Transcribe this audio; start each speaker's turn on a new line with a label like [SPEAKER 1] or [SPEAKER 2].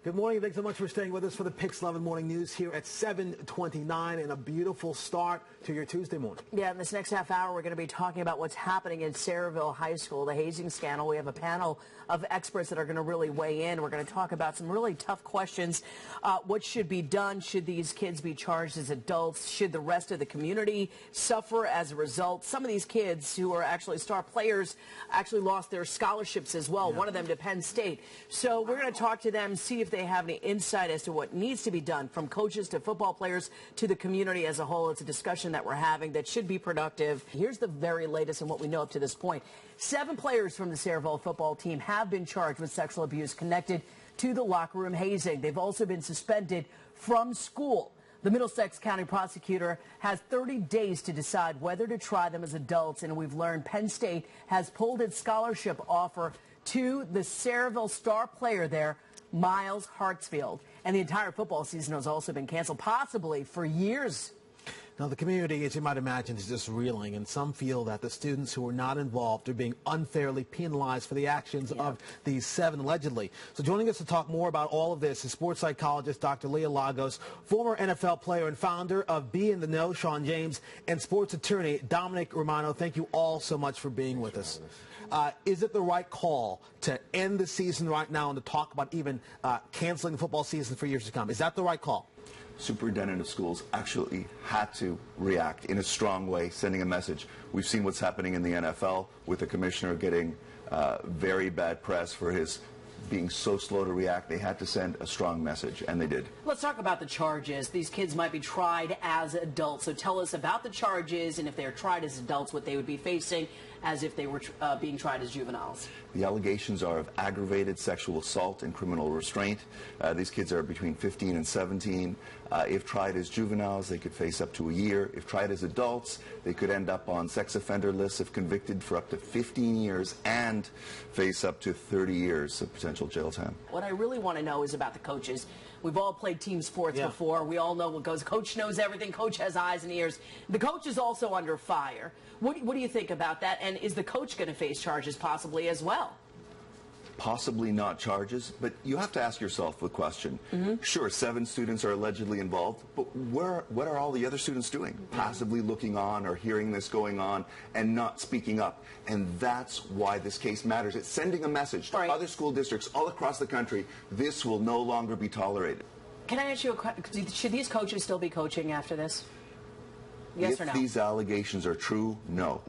[SPEAKER 1] Good morning. Thanks so much for staying with us for the PIX11 Morning News here at 7:29 and a beautiful start to your Tuesday morning.
[SPEAKER 2] Yeah, in this next half hour, we're going to be talking about what's happening in Sayreville High School, the hazing scandal. We have a panel of experts that are going to really weigh in. We're going to talk about some really tough questions. What should be done? Should these kids be charged as adults? Should the rest of the community suffer as a result? Some of these kids who are actually star players actually lost their scholarships as well. Yeah. One of them to Penn State. So we're going to talk to them, see if they have any insight as to what needs to be done, from coaches to football players to the community as a whole. It's a discussion that we're having that should be productive. Here's the very latest in what we know up to this point. 7 players from the Sayreville football team have been charged with sexual abuse connected to the locker room hazing. They've also been suspended from school. The Middlesex County prosecutor has 30 days to decide whether to try them as adults, and we've learned Penn State has pulled its scholarship offer to the Sayreville star player there, Miles Hartsfield. And the entire football season has also been canceled, possibly for years.
[SPEAKER 1] Now, the community, as you might imagine, is just reeling, and some feel that the students who are not involved are being unfairly penalized for the actions of these 7 allegedly. So joining us to talk more about all of this is sports psychologist Dr. Leah Lagos, former NFL player and founder of Be in the Know, Sean James, and sports attorney Domenic Romano. Thank you all so much for being with us. Is it the right call to end the season right now and to talk about even canceling the football season for years to come? Is that the right call?
[SPEAKER 3] Superintendent of schools actually had to react in a strong way, sending a message. We've seen what's happening in the NFL with the commissioner getting very bad press for his being so slow to react. They had to send a strong message, and they did.
[SPEAKER 2] Let's talk about the charges. These kids might be tried as adults, so tell us about the charges, and if they're tried as adults, what they would be facing as if they were being tried as juveniles.
[SPEAKER 3] The allegations are of aggravated sexual assault and criminal restraint. These kids are between 15 and 17. If tried as juveniles, they could face up to a year. If tried as adults, they could end up on sex offender lists if convicted for up to 15 years and face up to 30 years of potential jail time.
[SPEAKER 2] What I really want to know is about the coaches. We've all played team sports before. We all know what goes. Coach knows everything. Coach has eyes and ears. The coach is also under fire. What do you think about that? And is the coach going to face charges possibly as well?
[SPEAKER 3] Possibly not charges, but you have to ask yourself the question. Sure, 7 students are allegedly involved, but what are all the other students doing? Passively looking on or hearing this going on and not speaking up. And that's why this case matters. It's sending a message to other school districts all across the country. This will no longer be tolerated.
[SPEAKER 2] Can I ask you a question? Should these coaches still be coaching after this? Yes or no?
[SPEAKER 3] If these allegations are true, no.